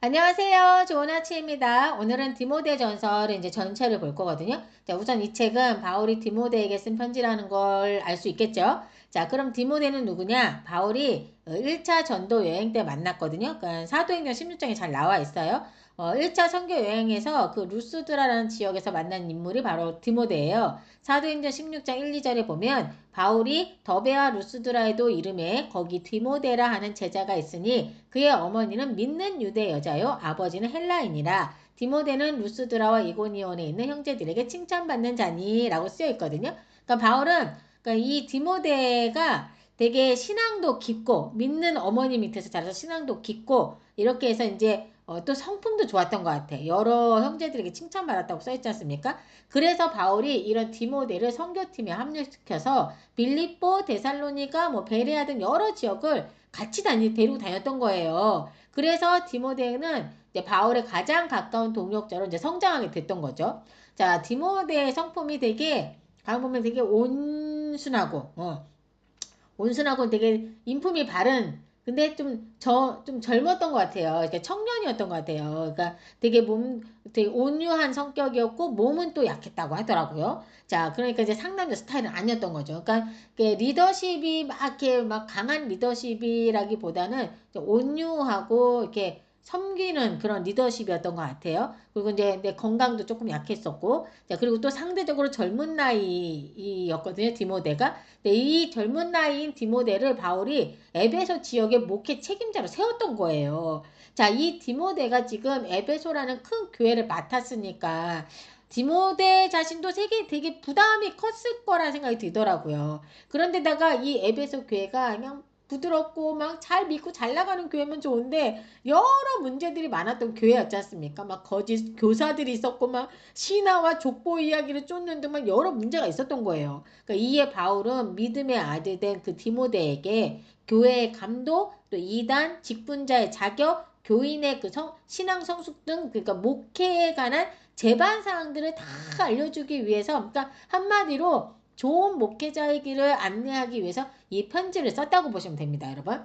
안녕하세요. 좋은 아침입니다. 오늘은 디모데 전서를 이제 전체를 볼 거거든요. 자, 우선 이 책은 바울이 디모데에게 쓴 편지라는 걸 알 수 있겠죠? 자, 그럼 디모데는 누구냐? 바울이 1차 전도 여행 때 만났거든요. 그러니까 사도행전 16장에 잘 나와 있어요. 1차 선교 여행에서 그 루스드라라는 지역에서 만난 인물이 바로 디모데예요. 사도행전 16장 1, 2절에 보면 바울이 더베와 루스드라에도 이름에 거기 디모데라 하는 제자가 있으니 그의 어머니는 믿는 유대 여자요 아버지는 헬라인이라 디모데는 루스드라와 이고니온에 있는 형제들에게 칭찬받는 자니라고 쓰여 있거든요. 그러니까 바울은 그러니까 이 디모데가 되게 신앙도 깊고 믿는 어머니 밑에서 자라서 신앙도 깊고 이렇게 해서 이제 또 성품도 좋았던 것 같아. 여러 형제들에게 칭찬받았다고 써있지 않습니까? 그래서 바울이 이런 디모데를 선교팀에 합류시켜서 빌립보, 데살로니가, 뭐 베레아 등 여러 지역을 같이 데리고 다녔던 거예요. 그래서 디모데는 이제 바울의 가장 가까운 동역자로 이제 성장하게 됐던 거죠. 자, 디모데의 성품이 되게 가만 보면 되게 온순하고 되게 인품이 바른 근데 좀 젊었던 것 같아요. 그러니까 청년이었던 것 같아요. 그러니까 되게 온유한 성격이었고, 몸은 또 약했다고 하더라고요. 자, 그러니까 이제 상남자 스타일은 아니었던 거죠. 그러니까 리더십이 이렇게 막 강한 리더십이라기보다는 온유하고, 이렇게 섬기는 그런 리더십이었던 것 같아요. 그리고 이제 내 건강도 조금 약했었고, 자, 그리고 또 상대적으로 젊은 나이였거든요, 디모데가. 네, 이 젊은 나이인 디모데를 바울이 에베소 지역의 목회 책임자로 세웠던 거예요. 자, 이 디모데가 지금 에베소라는 큰 교회를 맡았으니까 디모데 자신도 되게 부담이 컸을 거라는 생각이 들더라고요. 그런데다가 이 에베소 교회가 그냥 부드럽고 막 잘 믿고 잘 나가는 교회면 좋은데 여러 문제들이 많았던 교회였지 않습니까? 막 거짓 교사들이 있었고 막 신화와 족보 이야기를 쫓는 등 막 여러 문제가 있었던 거예요. 그러니까 이에 바울은 믿음의 아들 된 그 디모데에게 교회의 감독, 또 이단, 직분자의 자격, 교인의 그 신앙 성숙 등 그러니까 목회에 관한 제반 사항들을 다 알려주기 위해서 그러니까 한마디로 좋은 목회자의 길을 안내하기 위해서 이 편지를 썼다고 보시면 됩니다, 여러분.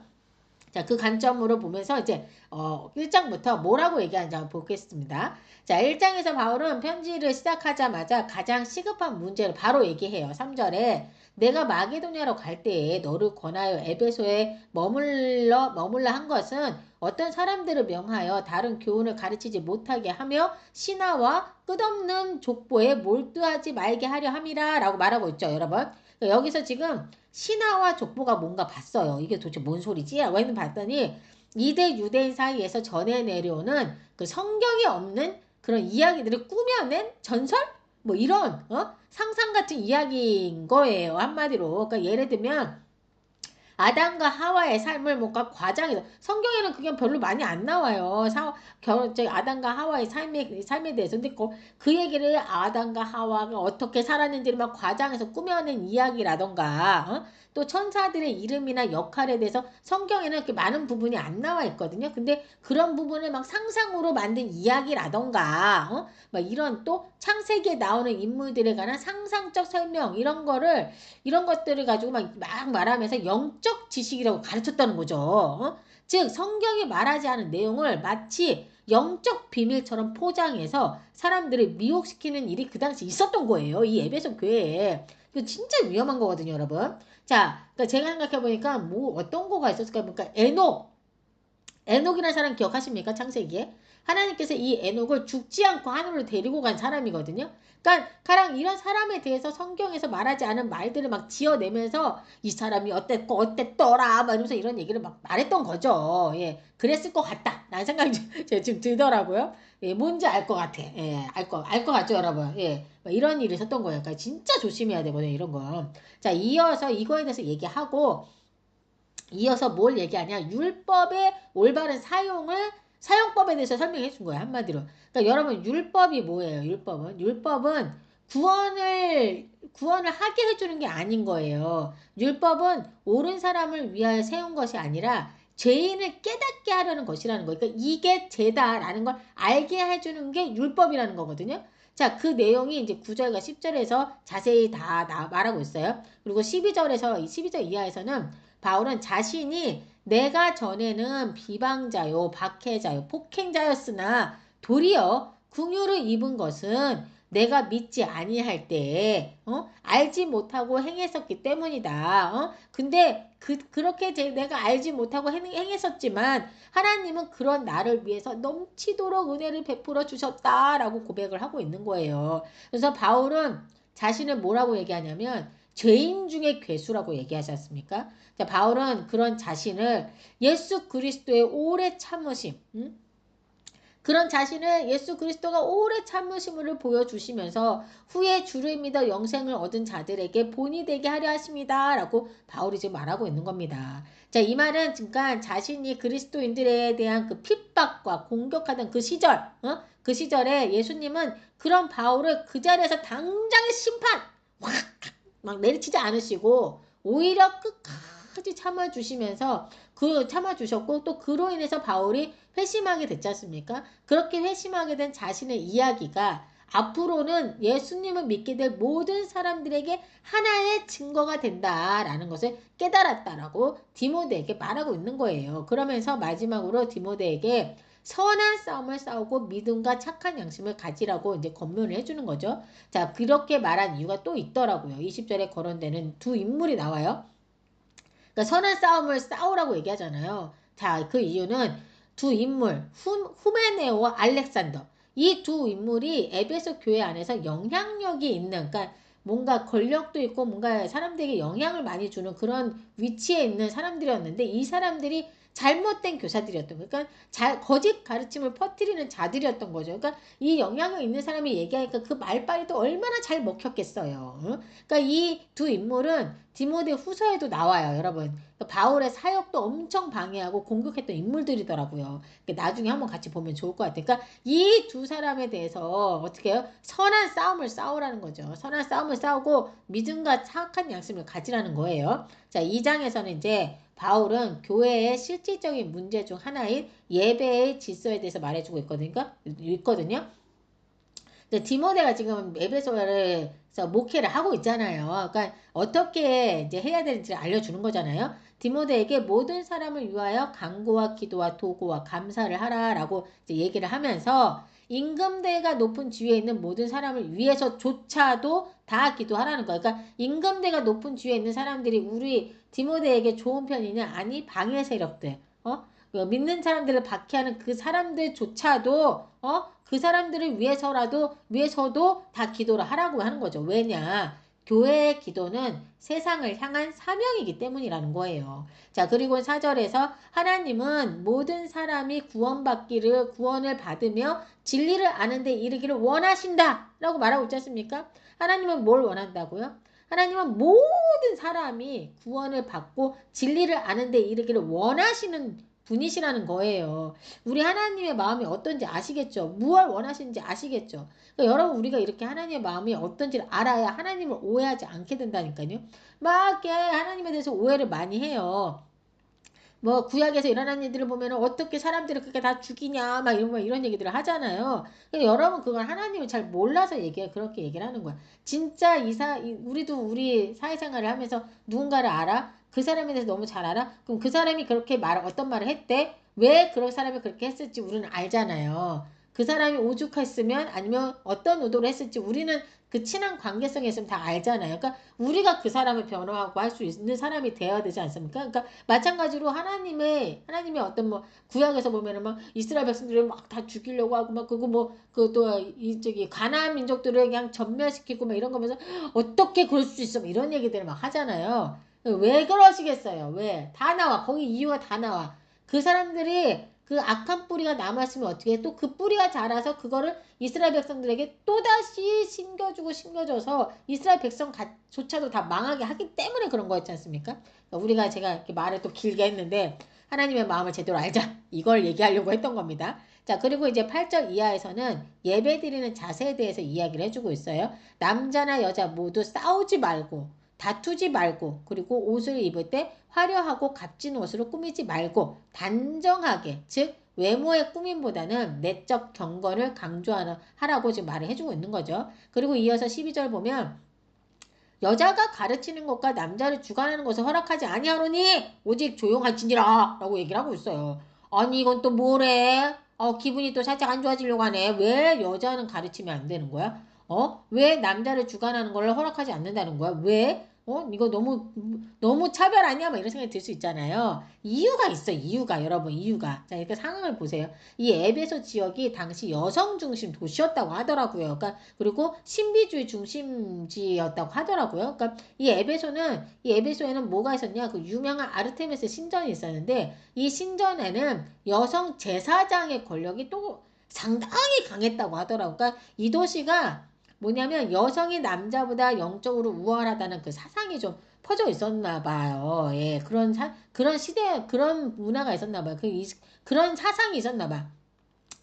자, 그 관점으로 보면서 이제 1장부터 뭐라고 얘기하는지 한번 보겠습니다. 자, 1장에서 바울은 편지를 시작하자마자 가장 시급한 문제를 바로 얘기해요. 3절에 내가 마게도냐로 갈 때에 너를 권하여 에베소에 머물러 한 것은 어떤 사람들을 명하여 다른 교훈을 가르치지 못하게 하며 신화와 끝없는 족보에 몰두하지 말게 하려 함이라 라고 말하고 있죠, 여러분. 여기서 지금 신화와 족보가 뭔가 봤어요. 이게 도대체 뭔 소리지? 라고 했는데 봤더니 이대 유대인 사이에서 전해 내려오는 그 성경에 없는 그런 이야기들을 꾸며낸 전설? 뭐 이런 상상 같은 이야기인 거예요. 한마디로. 그러니까 예를 들면 아담과 하와의 삶을 뭔가 과장해서 성경에는 그게 별로 많이 안 나와요. 아담과 하와의 삶에 대해서. 근데 그 얘기를 아담과 하와가 어떻게 살았는지를 막 과장해서 꾸며낸 이야기라던가 또 천사들의 이름이나 역할에 대해서 성경에는 이렇게 많은 부분이 안 나와 있거든요. 근데 그런 부분을 막 상상으로 만든 이야기라던가 막 이런 또 창세기에 나오는 인물들에 관한 상상적 설명 이런 것들을 가지고 막 말하면서 영적 지식이라고 가르쳤다는 거죠. 즉 성경이 말하지 않은 내용을 마치 영적 비밀처럼 포장해서 사람들을 미혹시키는 일이 그 당시 있었던 거예요. 이 에베소 교회에. 이거 진짜 위험한 거거든요, 여러분. 자, 그러니까 제가 생각해보니까 뭐 어떤 거가 있었을까? 그러니까 에녹이라는 사람 기억하십니까? 창세기에. 하나님께서 이 에녹을 죽지 않고 하늘로 데리고 간 사람이거든요. 그러니까 가령 이런 사람에 대해서 성경에서 말하지 않은 말들을 막 지어내면서 이 사람이 어땠고 어땠더라 막 이러면서 이런 얘기를 막 말했던 거죠. 예, 그랬을 것 같다 라는 생각이 지금 들더라고요. 예, 뭔지 알 것 같아. 예, 알 것 같죠, 여러분. 예, 이런 일이 있었던 거예요. 그러니까 진짜 조심해야 되거든요, 이런 거. 자, 이어서 이거에 대해서 얘기하고 이어서 뭘 얘기하냐? 율법의 올바른 사용법에 대해서 설명해 준 거예요. 한마디로. 그러니까 여러분, 율법이 뭐예요? 율법은 구원을 하게 해주는 게 아닌 거예요. 율법은 옳은 사람을 위하여 세운 것이 아니라 죄인을 깨닫게 하려는 것이라는 거예요. 그러니까 이게 죄다라는 걸 알게 해주는 게 율법이라는 거거든요. 자, 그 내용이 이제 9절과 10절에서 자세히 다 말하고 있어요. 그리고 12절 이하에서는 바울은 자신이 내가 전에는 비방자요, 박해자요, 폭행자였으나 도리어 긍휼을 입은 것은 내가 믿지 아니할 때에 알지 못하고 행했었기 때문이다. 근데 그렇게 내가 알지 못하고 행했었지만 하나님은 그런 나를 위해서 넘치도록 은혜를 베풀어 주셨다라고 고백을 하고 있는 거예요. 그래서 바울은 자신을 뭐라고 얘기하냐면 죄인 중에 괴수라고 얘기하지 않습니까? 자, 바울은 그런 자신을 예수 그리스도의 오래 참으심, 그런 자신을 예수 그리스도가 오래 참으심을 보여주시면서 후에 주를 믿어 영생을 얻은 자들에게 본이 되게 하려 하십니다. 라고 바울이 지금 말하고 있는 겁니다. 자, 이 말은 그러니까 자신이 그리스도인들에 대한 그 핍박과 공격하던 그 시절, 그 시절에 예수님은 그런 바울을 그 자리에서 당장의 심판 확 막 내리치지 않으시고 오히려 끝까지 참아주시면서 참아주셨고 또 그로 인해서 바울이 회심하게 됐지 않습니까? 그렇게 회심하게 된 자신의 이야기가 앞으로는 예수님을 믿게 될 모든 사람들에게 하나의 증거가 된다라는 것을 깨달았다라고 디모데에게 말하고 있는 거예요. 그러면서 마지막으로 디모데에게 선한 싸움을 싸우고 믿음과 착한 양심을 가지라고 이제 권면을 해주는 거죠. 자, 그렇게 말한 이유가 또 있더라고요. 20절에 거론되는 두 인물이 나와요. 그러니까 선한 싸움을 싸우라고 얘기하잖아요. 자, 그 이유는 두 인물, 후메네오와 알렉산더. 이 두 인물이 에베소 교회 안에서 영향력이 있는, 그러니까 뭔가 권력도 있고 뭔가 사람들에게 영향을 많이 주는 그런 위치에 있는 사람들이었는데 이 사람들이 잘못된 교사들이었던 거예요. 그러니까 거짓 가르침을 퍼뜨리는 자들이었던 거죠. 그러니까 이 영향을 있는 사람이 얘기하니까 그 말빨이 또 얼마나 잘 먹혔겠어요. 그러니까 이 두 인물은 디모데 후서에도 나와요, 여러분. 그러니까 바울의 사역도 엄청 방해하고 공격했던 인물들이더라고요. 그러니까 나중에 한번 같이 보면 좋을 것 같아요. 그러니까 이 두 사람에 대해서 어떻게 해요? 선한 싸움을 싸우라는 거죠. 선한 싸움을 싸우고 믿음과 착한 양심을 가지라는 거예요. 자, 2장에서는 이제 바울은 교회의 실질적인 문제 중 하나인 예배의 질서에 대해서 말해주고 있거든요. 디모데가 지금 에베소에서 목회를 하고 있잖아요. 그러니까 어떻게 이제 해야 되는지를 알려주는 거잖아요. 디모데에게 모든 사람을 위하여 간구와 기도와 도구와 감사를 하라라고 이제 얘기를 하면서 임금대가 높은 지위에 있는 모든 사람을 위해서조차도 다 기도하라는 거예요. 그러니까 임금대가 높은 지위에 있는 사람들이 우리 디모데에게 좋은 편이냐? 아니, 방해 세력들. 믿는 사람들을 박해하는 그 사람들조차도 그 사람들을 위해서도 다 기도를 하라고 하는 거죠. 왜냐? 교회의 기도는 세상을 향한 사명이기 때문이라는 거예요. 자, 그리고 4절에서 하나님은 모든 사람이 구원을 받으며 진리를 아는 데 이르기를 원하신다 라고 말하고 있지 않습니까? 하나님은 뭘 원한다고요? 하나님은 모든 사람이 구원을 받고 진리를 아는 데 이르기를 원하시는 분이시라는 거예요. 우리 하나님의 마음이 어떤지 아시겠죠? 무엇을 원하시는지 아시겠죠? 그러니까 여러분 우리가 이렇게 하나님의 마음이 어떤지를 알아야 하나님을 오해하지 않게 된다니까요. 막 하나님에 대해서 오해를 많이 해요. 뭐 구약에서 일어난 일들을 보면 어떻게 사람들을 그렇게 다 죽이냐 막 이런 얘기들을 하잖아요. 그러니까 여러분 그걸 하나님을 잘 몰라서 그렇게 얘기를 하는 거야. 진짜 우리도 우리 사회생활을 하면서 누군가를 알아? 그 사람에 대해서 너무 잘 알아? 그럼 그 사람이 그렇게 어떤 말을 했대? 왜 그런 사람이 그렇게 했을지 우리는 알잖아요. 그 사람이 오죽했으면 아니면 어떤 의도로 했을지 우리는 그 친한 관계성에 있으면 다 알잖아요. 그러니까 우리가 그 사람을 변호하고 할 수 있는 사람이 되어야 되지 않습니까? 그러니까 마찬가지로 하나님의 어떤 뭐 구약에서 보면은 막 이스라엘 백성들을 막 다 죽이려고 하고 막 그거 뭐 그 또 저기 가나안 민족들을 그냥 전멸시키고 막 이런 거면서 어떻게 그럴 수 있어? 이런 얘기들을 막 하잖아요. 왜 그러시겠어요? 왜? 다 나와. 거기 이유가 다 나와. 그 사람들이 그 악한 뿌리가 남았으면 어떻게 해? 또 그 뿌리가 자라서 그거를 이스라엘 백성들에게 또다시 심겨줘서 이스라엘 백성조차도 다 망하게 하기 때문에 그런 거였지 않습니까? 그러니까 제가 이렇게 말을 또 길게 했는데 하나님의 마음을 제대로 알자. 이걸 얘기하려고 했던 겁니다. 자, 그리고 이제 8절 이하에서는 예배 드리는 자세에 대해서 이야기를 해주고 있어요. 남자나 여자 모두 싸우지 말고 다투지 말고 그리고 옷을 입을 때 화려하고 값진 옷으로 꾸미지 말고 단정하게 즉 외모의 꾸밈보다는 내적 경건을 강조하라고 지금 말을 해주고 있는 거죠. 그리고 이어서 12절 보면 여자가 가르치는 것과 남자를 주관하는 것을 허락하지 아니하노니 오직 조용할지니라 라고 얘기를 하고 있어요. 아니 이건 또 뭐래? 기분이 또 살짝 안 좋아지려고 하네. 왜 여자는 가르치면 안 되는 거야? 왜 남자를 주관하는 걸 허락하지 않는다는 거야? 왜? 이거 너무 차별 아니야? 막 이런 생각이 들 수 있잖아요. 이유가 있어, 이유가. 여러분, 이유가. 자, 이렇게 상황을 보세요. 이 에베소 지역이 당시 여성 중심 도시였다고 하더라고요. 그러니까, 그리고 신비주의 중심지였다고 하더라고요. 그러니까, 이 에베소에는 뭐가 있었냐? 그 유명한 아르테미스 신전이 있었는데, 이 신전에는 여성 제사장의 권력이 또 상당히 강했다고 하더라고요. 그러니까, 이 도시가 뭐냐면 여성이 남자보다 영적으로 우월하다는 그 사상이 좀 퍼져 있었나 봐요. 예, 그런 시대, 그런 문화가 있었나 봐요. 그런 사상이 있었나 봐.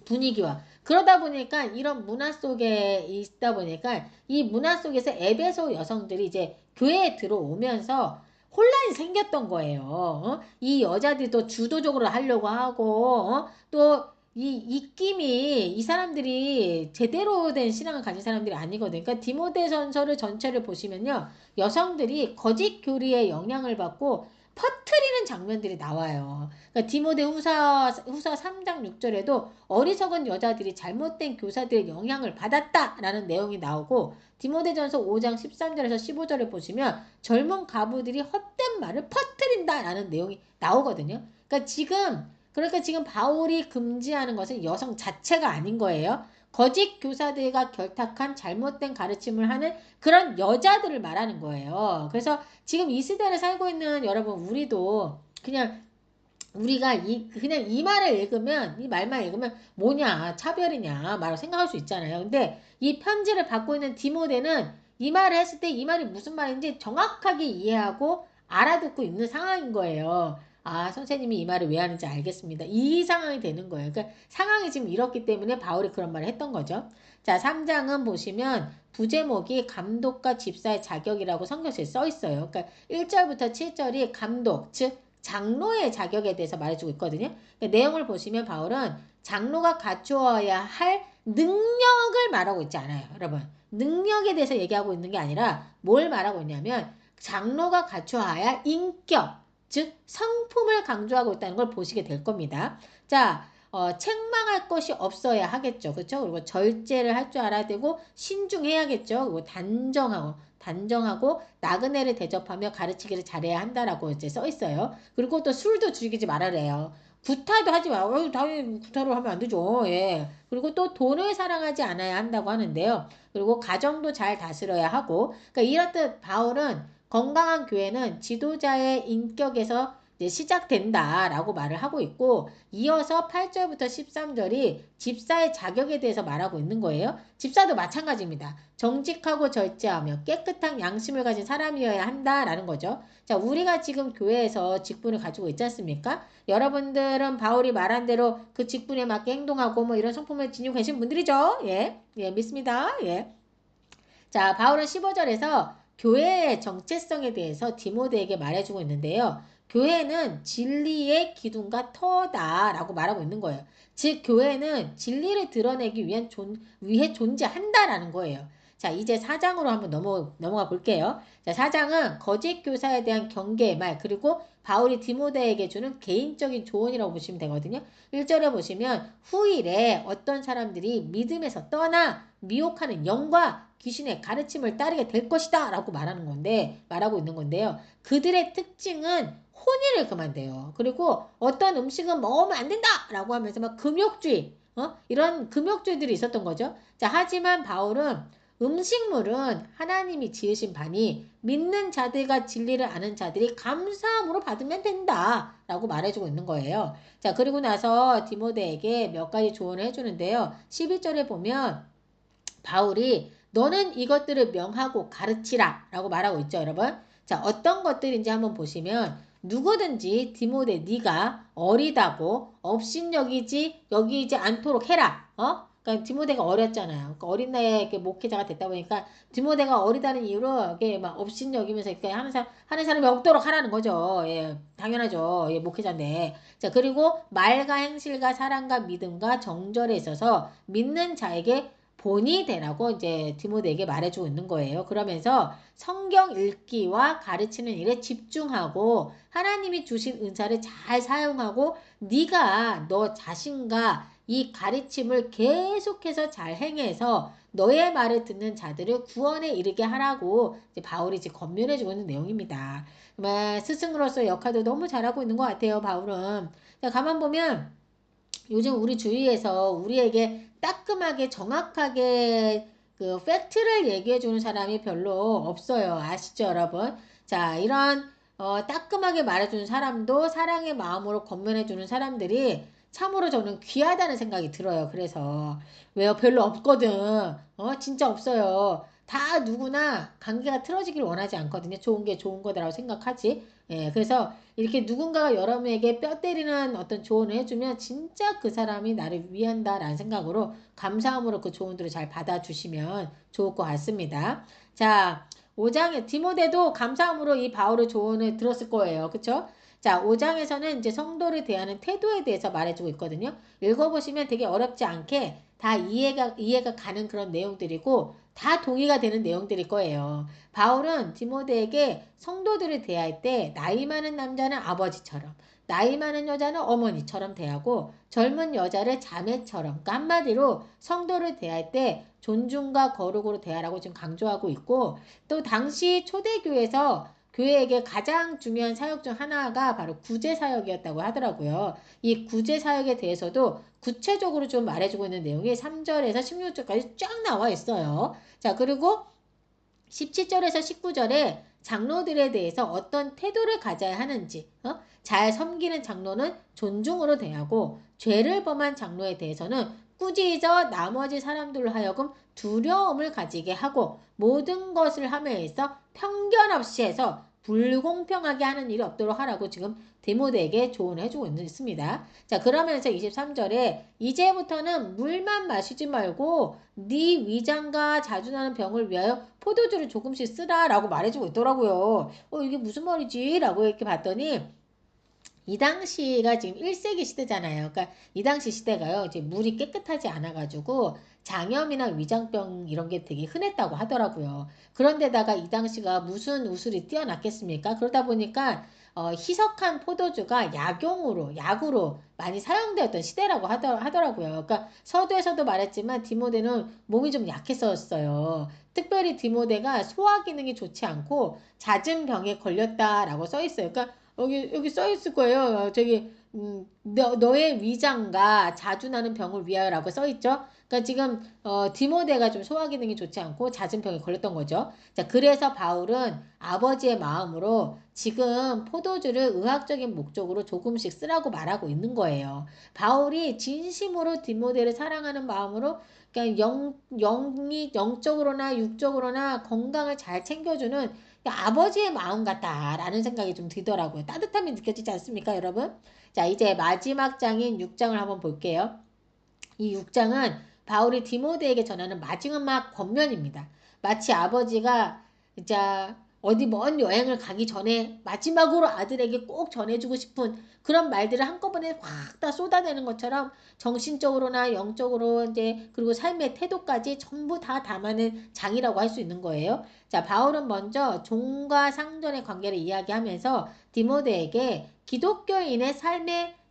분위기와. 그러다 보니까 이런 문화 속에 있다 보니까 이 문화 속에서 에베소 여성들이 이제 교회에 들어오면서 혼란이 생겼던 거예요. 이 여자들도 주도적으로 하려고 하고, 또 이 입김이 이 사람들이 제대로 된 신앙을 가진 사람들이 아니거든요. 그러니까 디모데전서를 전체를 보시면요. 여성들이 거짓 교리에 영향을 받고 퍼트리는 장면들이 나와요. 그러니까 디모데 후서 3장 6절에도 어리석은 여자들이 잘못된 교사들의 영향을 받았다라는 내용이 나오고 디모데전서 5장 13절에서 15절을 보시면 젊은 가부들이 헛된 말을 퍼뜨린다라는 내용이 나오거든요. 그러니까 지금 바울이 금지하는 것은 여성 자체가 아닌 거예요. 거짓 교사들과 결탁한 잘못된 가르침을 하는 그런 여자들을 말하는 거예요. 그래서 지금 이 시대를 살고 있는 여러분, 우리도 우리가 그냥 이 말을 읽으면, 이 말만 읽으면 뭐냐, 차별이냐, 말을 생각할 수 있잖아요. 근데 이 편지를 받고 있는 디모데는 이 말을 했을 때 이 말이 무슨 말인지 정확하게 이해하고 알아듣고 있는 상황인 거예요. 아, 선생님이 이 말을 왜 하는지 알겠습니다. 이 상황이 되는 거예요. 그러니까 상황이 지금 이렇기 때문에 바울이 그런 말을 했던 거죠. 자, 3장은 보시면 부제목이 감독과 집사의 자격이라고 성경에 써 있어요. 그러니까 1절부터 7절이 감독, 즉 장로의 자격에 대해서 말해주고 있거든요. 그러니까 내용을 보시면 바울은 장로가 갖추어야 할 능력을 말하고 있지 않아요. 여러분. 능력에 대해서 얘기하고 있는 게 아니라 뭘 말하고 있냐면 장로가 갖추어야 할 인격, 즉 성품을 강조하고 있다는 걸 보시게 될 겁니다. 자, 책망할 것이 없어야 하겠죠. 그렇죠? 그리고 절제를 할 줄 알아야 되고 신중해야겠죠. 그리고 단정하고 나그네를 대접하며 가르치기를 잘해야 한다라고 이제 써 있어요. 그리고 또 술도 즐기지 말아래요. 구타도 하지 마. 당연히 구타로 하면 안 되죠. 예. 그리고 또 돈을 사랑하지 않아야 한다고 하는데요. 그리고 가정도 잘 다스려야 하고, 그러니까 이렇듯 바울은 건강한 교회는 지도자의 인격에서 이제 시작된다라고 말을 하고 있고, 이어서 8절부터 13절이 집사의 자격에 대해서 말하고 있는 거예요. 집사도 마찬가지입니다. 정직하고 절제하며 깨끗한 양심을 가진 사람이어야 한다라는 거죠. 자, 우리가 지금 교회에서 직분을 가지고 있지 않습니까? 여러분들은 바울이 말한 대로 그 직분에 맞게 행동하고 뭐 이런 성품을 지니고 계신 분들이죠. 예, 예, 믿습니다. 예. 자, 바울은 15절에서 교회의 정체성에 대해서 디모데에게 말해주고 있는데요. 교회는 진리의 기둥과 터다라고 말하고 있는 거예요. 즉, 교회는 진리를 드러내기 위해 존재한다라는 거예요. 자, 이제 4장으로 한번 넘어가 볼게요. 자, 4장은 거짓 교사에 대한 경계의 말, 그리고 바울이 디모데에게 주는 개인적인 조언이라고 보시면 되거든요. 1절에 보시면 후일에 어떤 사람들이 믿음에서 떠나 미혹하는 영과 귀신의 가르침을 따르게 될 것이다 라고 말하고 있는 건데요. 그들의 특징은 혼인을 그만대요. 그리고 어떤 음식은 먹으면 안 된다 라고 하면서 막 금욕주의, 이런 금욕주의들이 있었던 거죠. 자, 하지만 바울은 음식물은 하나님이 지으신 바니 믿는 자들과 진리를 아는 자들이 감사함으로 받으면 된다 라고 말해주고 있는 거예요. 자, 그리고 나서 디모데에게 몇 가지 조언을 해주는데요. 11절에 보면 바울이 너는 이것들을 명하고 가르치라 라고 말하고 있죠, 여러분. 자, 어떤 것들인지 한번 보시면 누구든지 디모데 네가 어리다고 여기지 않도록 해라. 그러니까 디모데가 어렸잖아요. 그러니까 어린 나이에 이렇게 목회자가 됐다 보니까 디모데가 어리다는 이유로 이렇게 막 업신여기면서 이렇게 하는 사람이 없도록 하라는 거죠. 예, 당연하죠. 예, 목회자인데. 자, 그리고 말과 행실과 사랑과 믿음과 정절에 있어서 믿는 자에게 본이 되라고 이제 디모데에게 말해주고 있는 거예요. 그러면서 성경 읽기와 가르치는 일에 집중하고 하나님이 주신 은사를 잘 사용하고 네가 너 자신과 이 가르침을 계속해서 잘 행해서 너의 말을 듣는 자들을 구원에 이르게 하라고 이제 바울이 이제 권면해주고 있는 내용입니다. 정말 스승으로서 역할도 너무 잘하고 있는 것 같아요. 바울은. 자, 가만 보면 요즘 우리 주위에서 우리에게 따끔하게 정확하게 그 팩트를 얘기해 주는 사람이 별로 없어요. 아시죠, 여러분? 자, 이런 따끔하게 말해주는 사람도 사랑의 마음으로 권면해 주는 사람들이 참으로 저는 귀하다는 생각이 들어요. 그래서 왜요? 별로 없거든. 진짜 없어요. 다 누구나 관계가 틀어지길 원하지 않거든요. 좋은 게 좋은 거다라고 생각하지. 예, 그래서 이렇게 누군가가 여러분에게 뼈 때리는 어떤 조언을 해주면 진짜 그 사람이 나를 위한다라는 생각으로 감사함으로 그 조언들을 잘 받아주시면 좋을 것 같습니다. 자, 5장에 디모데도 감사함으로 이 바울의 조언을 들었을 거예요. 그쵸? 자, 5장에서는 이제 성도를 대하는 태도에 대해서 말해주고 있거든요. 읽어보시면 되게 어렵지 않게 다 이해가 가는 그런 내용들이고 다 동의가 되는 내용들일 거예요. 바울은 디모데에게 성도들을 대할 때 나이 많은 남자는 아버지처럼 나이 많은 여자는 어머니처럼 대하고 젊은 여자를 자매처럼 그러니까 한마디로 성도를 대할 때 존중과 거룩으로 대하라고 지금 강조하고 있고 또 당시 초대교회에서 교회에게 가장 중요한 사역 중 하나가 바로 구제 사역이었다고 하더라고요. 이 구제 사역에 대해서도 구체적으로 좀 말해주고 있는 내용이 3절에서 16절까지 쫙 나와 있어요. 자, 그리고 17절에서 19절에 장로들에 대해서 어떤 태도를 가져야 하는지, 잘 섬기는 장로는 존중으로 대하고 죄를 범한 장로에 대해서는 꾸짖어 나머지 사람들로 하여금 두려움을 가지게 하고 모든 것을 함에 있어 편견 없이 해서 불공평하게 하는 일이 없도록 하라고 지금 디모데에게 조언을 해주고 있습니다. 자, 그러면서 23절에 이제부터는 물만 마시지 말고 네 위장과 자주 나는 병을 위하여 포도주를 조금씩 쓰라라고 말해주고 있더라고요. 이게 무슨 말이지? 라고 이렇게 봤더니 이 당시가 지금 1세기 시대잖아요. 그러니까 이 당시 시대가요. 이제 물이 깨끗하지 않아가지고 장염이나 위장병 이런 게 되게 흔했다고 하더라고요. 그런데다가 이 당시가 무슨 우술이 뛰어났겠습니까? 그러다 보니까 희석한 포도주가 약으로 많이 사용되었던 시대라고 하더라고요. 그러니까 서두에서도 말했지만 디모데는 몸이 좀 약했었어요. 특별히 디모데가 소화 기능이 좋지 않고 잦은 병에 걸렸다라고 써 있어요. 그러니까 여기 써 있을 거예요. 저기 너의 위장과 자주 나는 병을 위하여라고 써 있죠. 그러니까 지금 디모데가 좀 소화 기능이 좋지 않고 잦은 병에 걸렸던 거죠. 자, 그래서 바울은 아버지의 마음으로 지금 포도주를 의학적인 목적으로 조금씩 쓰라고 말하고 있는 거예요. 바울이 진심으로 디모데를 사랑하는 마음으로 그러니까 영적으로나 육적으로나 건강을 잘 챙겨주는 아버지의 마음 같다라는 생각이 좀 들더라고요. 따뜻함이 느껴지지 않습니까, 여러분? 자, 이제 마지막 장인 6장을 한번 볼게요. 이 6장은 바울이 디모데에게 전하는 마지막 권면입니다. 마치 아버지가 이제 어디 먼 여행을 가기 전에 마지막으로 아들에게 꼭 전해주고 싶은 그런 말들을 한꺼번에 확 다 쏟아내는 것처럼 정신적으로나 영적으로 이제 그리고 삶의 태도까지 전부 다 담아낸 장이라고 할 수 있는 거예요. 자, 바울은 먼저 종과 상전의 관계를 이야기하면서 디모데에게 기독교인의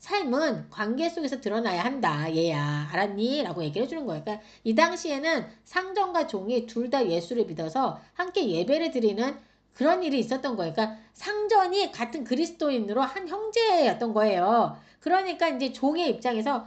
삶은 관계 속에서 드러나야 한다. 얘야. 알았니? 라고 얘기를 해주는 거예요. 그러니까 이 당시에는 상전과 종이 둘 다 예수를 믿어서 함께 예배를 드리는 그런 일이 있었던 거예요. 그러니까 상전이 같은 그리스도인으로 한 형제였던 거예요. 그러니까 이제 종의 입장에서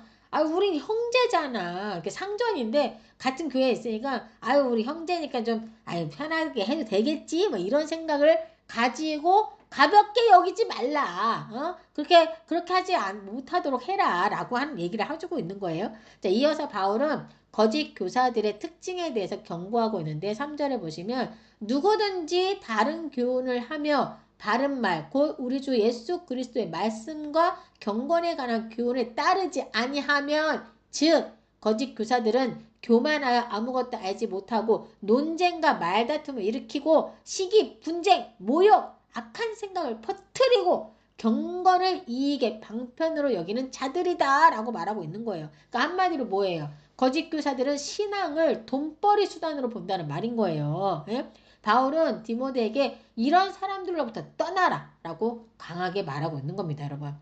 우리 형제잖아. 이렇게 상전인데 같은 교회에 있으니까 우리 형제니까 좀 편하게 해도 되겠지. 뭐 이런 생각을 가지고 가볍게 여기지 말라. 그렇게 하지 못하도록 해라. 라고 하는 얘기를 해주고 있는 거예요. 자, 이어서 바울은 거짓 교사들의 특징에 대해서 경고하고 있는데 3절에 보시면 누구든지 다른 교훈을 하며 바른 말, 곧 우리 주 예수 그리스도의 말씀과 경건에 관한 교훈을 따르지 아니하면 즉 거짓 교사들은 교만하여 아무것도 알지 못하고 논쟁과 말다툼을 일으키고 시기, 분쟁, 모욕, 악한 생각을 퍼뜨리고 경건을 이익의 방편으로 여기는 자들이다 라고 말하고 있는 거예요. 그러니까 한마디로 뭐예요? 거짓 교사들은 신앙을 돈벌이 수단으로 본다는 말인 거예요. 예? 바울은 디모데에게 이런 사람들로부터 떠나라 라고 강하게 말하고 있는 겁니다, 여러분.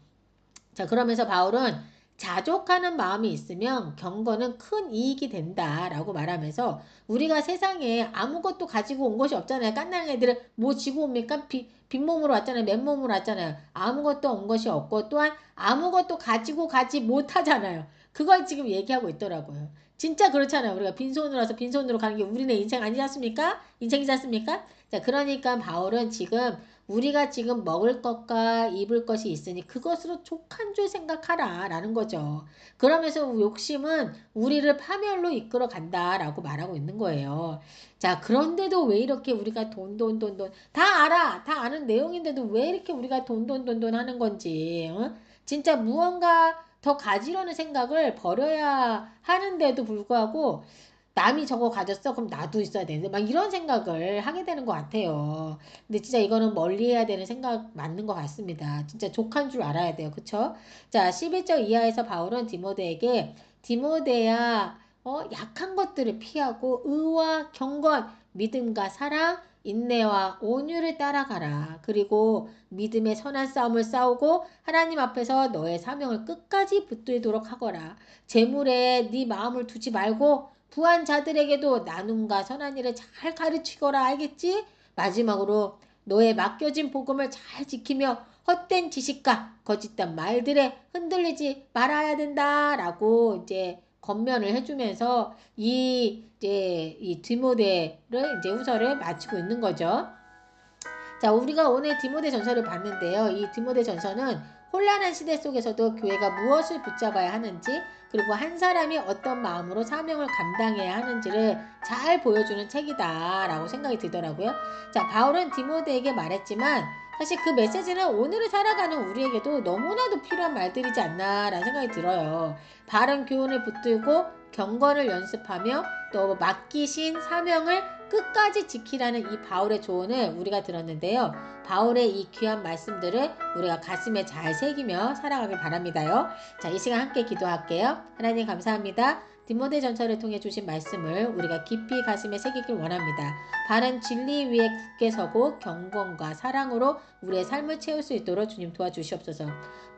자, 그러면서 바울은 자족하는 마음이 있으면 경건은 큰 이익이 된다라고 말하면서 우리가 세상에 아무것도 가지고 온 것이 없잖아요. 깐난 애들은 뭐 지고 옵니까? 빈몸으로 왔잖아요. 맨몸으로 왔잖아요. 아무것도 온 것이 없고 또한 아무것도 가지고 가지 못하잖아요. 그걸 지금 얘기하고 있더라고요. 진짜 그렇잖아요. 우리가 빈손으로 와서 빈손으로 가는 게 우리네 인생 아니지 않습니까? 인생이지 않습니까? 자, 그러니까 바울은 지금 우리가 지금 먹을 것과 입을 것이 있으니 그것으로 족한 줄 생각하라 라는 거죠. 그러면서 욕심은 우리를 파멸로 이끌어 간다라고 말하고 있는 거예요. 자, 그런데도 왜 이렇게 우리가 돈 다 알아. 다 아는 내용인데도 왜 이렇게 우리가 돈 하는 건지. 어? 진짜 무언가 더 가지려는 생각을 버려야 하는데도 불구하고 남이 저거 가졌어? 그럼 나도 있어야 되는데 막 이런 생각을 하게 되는 것 같아요. 근데 진짜 이거는 멀리해야 되는 생각 맞는 것 같습니다. 진짜 족한 줄 알아야 돼요. 그쵸? 자, 11절 이하에서 바울은 디모데에게 디모데야 약한 것들을 피하고 의와 경건, 믿음과 사랑, 인내와 온유를 따라가라. 그리고 믿음의 선한 싸움을 싸우고 하나님 앞에서 너의 사명을 끝까지 붙들도록 하거라. 재물에 네 마음을 두지 말고 부한 자들에게도 나눔과 선한 일을 잘 가르치거라. 알겠지? 마지막으로 너의 맡겨진 복음을 잘 지키며 헛된 지식과 거짓된 말들에 흔들리지 말아야 된다라고 이제 권면을 해주면서 이 디모데를 이제 후서를 마치고 있는 거죠. 자, 우리가 오늘 디모데 전서를 봤는데요. 이 디모데 전서는 혼란한 시대 속에서도 교회가 무엇을 붙잡아야 하는지, 그리고 한 사람이 어떤 마음으로 사명을 감당해야 하는지를 잘 보여주는 책이다라고 생각이 들더라고요. 자, 바울은 디모데에게 말했지만 사실 그 메시지는 오늘을 살아가는 우리에게도 너무나도 필요한 말들이지 않나라는 생각이 들어요. 바른 교훈을 붙들고 경건을 연습하며 또 맡기신 사명을 끝까지 지키라는 이 바울의 조언을 우리가 들었는데요. 바울의 이 귀한 말씀들을 우리가 가슴에 잘 새기며 살아가길 바랍니다요. 자, 이 시간 함께 기도할게요. 하나님 감사합니다. 디모데 전서를 통해 주신 말씀을 우리가 깊이 가슴에 새기길 원합니다. 바른 진리 위에 굳게 서고 경건과 사랑으로 우리의 삶을 채울 수 있도록 주님 도와주시옵소서.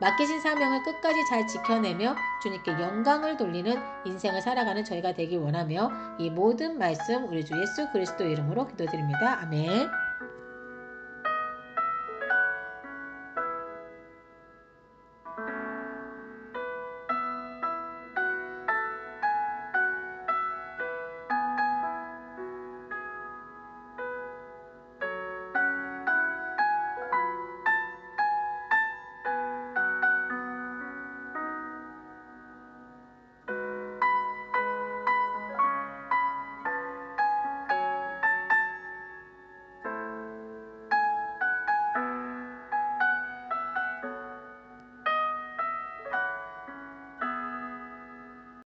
맡기신 사명을 끝까지 잘 지켜내며 주님께 영광을 돌리는 인생을 살아가는 저희가 되길 원하며 이 모든 말씀 우리 주 예수 그리스도 이름으로 기도드립니다. 아멘.